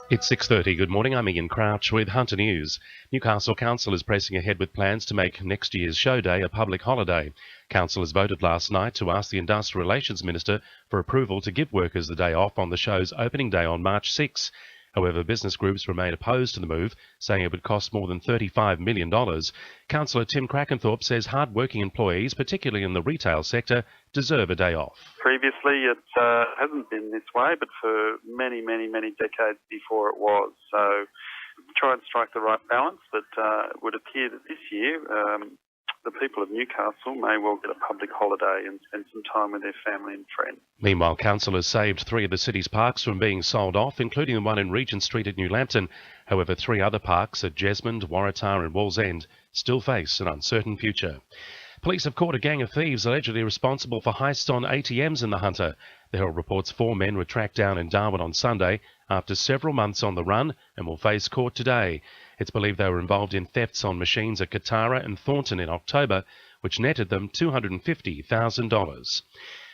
It's 6:30. Good morning. I'm Ian Crouch with Hunter News. Newcastle Council is pressing ahead with plans to make next year's show day a public holiday. Councillors voted last night to ask the Industrial Relations Minister for approval to give workers the day off on the show's opening day on March 6. However, business groups remain opposed to the move, saying it would cost more than $35 million. Councillor Tim Crackenthorpe says hard-working employees, particularly in the retail sector, deserve a day off. Previously, it hasn't been this way, but for many decades before it was. So try and strike the right balance, but it would appear that this year the people of Newcastle may well get a public holiday and spend some time with their family and friends. Meanwhile, councillors saved 3 of the city's parks from being sold off, including the one in Regent Street at New Lambton. However, 3 other parks at Jesmond, Waratah and Wallsend still face an uncertain future. Police have caught a gang of thieves allegedly responsible for heists on ATMs in the Hunter. The Herald reports 4 men were tracked down in Darwin on Sunday after several months on the run and will face court today. It's believed they were involved in thefts on machines at Katara and Thornton in October, which netted them $250,000.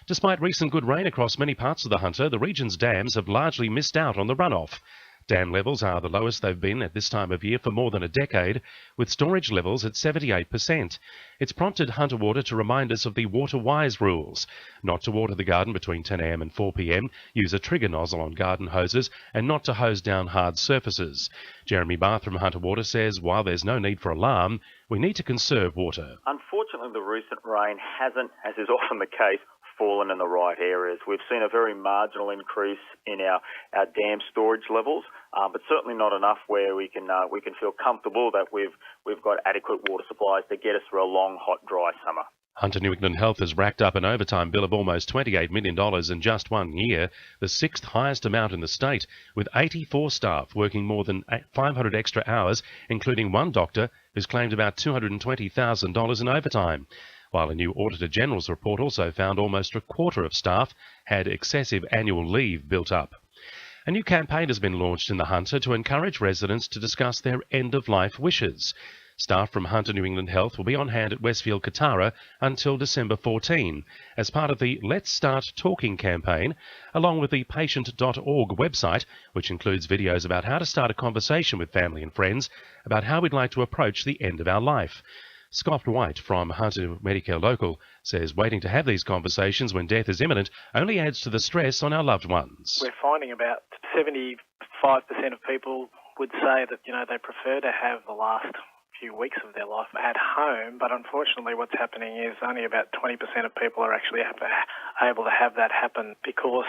Despite recent good rain across many parts of the Hunter, the region's dams have largely missed out on the runoff. Dam levels are the lowest they've been at this time of year for more than a decade, with storage levels at 78%. It's prompted Hunter Water to remind us of the Water Wise rules: not to water the garden between 10 a.m. and 4 p.m, use a trigger nozzle on garden hoses, and not to hose down hard surfaces. Jeremy Barth from Hunter Water says while there's no need for alarm, we need to conserve water. Unfortunately, the recent rain hasn't, as is often the case, fallen in the right areas. We've seen a very marginal increase in our dam storage levels, but certainly not enough where we can feel comfortable that we've got adequate water supplies to get us through a long, hot, dry summer. Hunter New England Health has racked up an overtime bill of almost $28 million in just 1 year, the 6th highest amount in the state, with 84 staff working more than 500 extra hours, including one doctor who's claimed about $220,000 in overtime. While a new Auditor General's report also found almost a quarter of staff had excessive annual leave built up. A new campaign has been launched in the Hunter to encourage residents to discuss their end-of-life wishes. Staff from Hunter New England Health will be on hand at Westfield Katara until December 14 as part of the Let's Start Talking campaign, along with the patient.org website, which includes videos about how to start a conversation with family and friends about how we'd like to approach the end of our life. Scott White from Hunter Medicare Local says waiting to have these conversations when death is imminent only adds to the stress on our loved ones. We're finding about 75% of people would say that, they prefer to have the last few weeks of their life at home, but unfortunately what's happening is only about 20% of people are actually able to have that happen because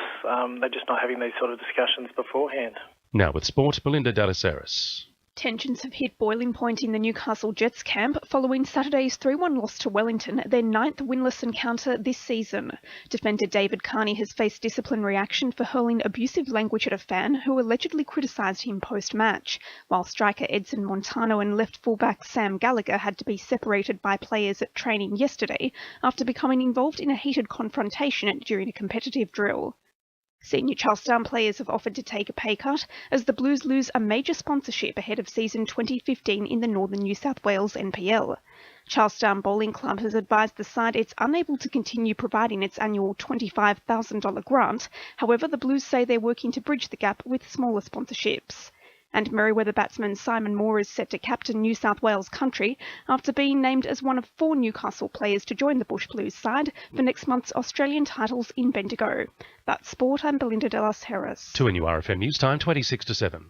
they're just not having these sort of discussions beforehand. Now with sport, Belinda Delaceres. Tensions have hit boiling point in the Newcastle Jets camp following Saturday's 3-1 loss to Wellington, their 9th winless encounter this season. Defender David Carney has faced disciplinary action for hurling abusive language at a fan who allegedly criticised him post-match, while striker Edson Montano and left fullback Sam Gallagher had to be separated by players at training yesterday after becoming involved in a heated confrontation during a competitive drill. Senior Charlestown players have offered to take a pay cut as the Blues lose a major sponsorship ahead of season 2015 in the Northern New South Wales NPL. Charlestown Bowling Club has advised the side it's unable to continue providing its annual $25,000 grant. However, the Blues say they're working to bridge the gap with smaller sponsorships. And Merewether batsman Simon Moore is set to captain New South Wales country after being named as one of 4 Newcastle players to join the Bush Blues side for next month's Australian titles in Bendigo. That's sport. I'm Belinda Delaceres. To a new RFM News Time, 26 to 7.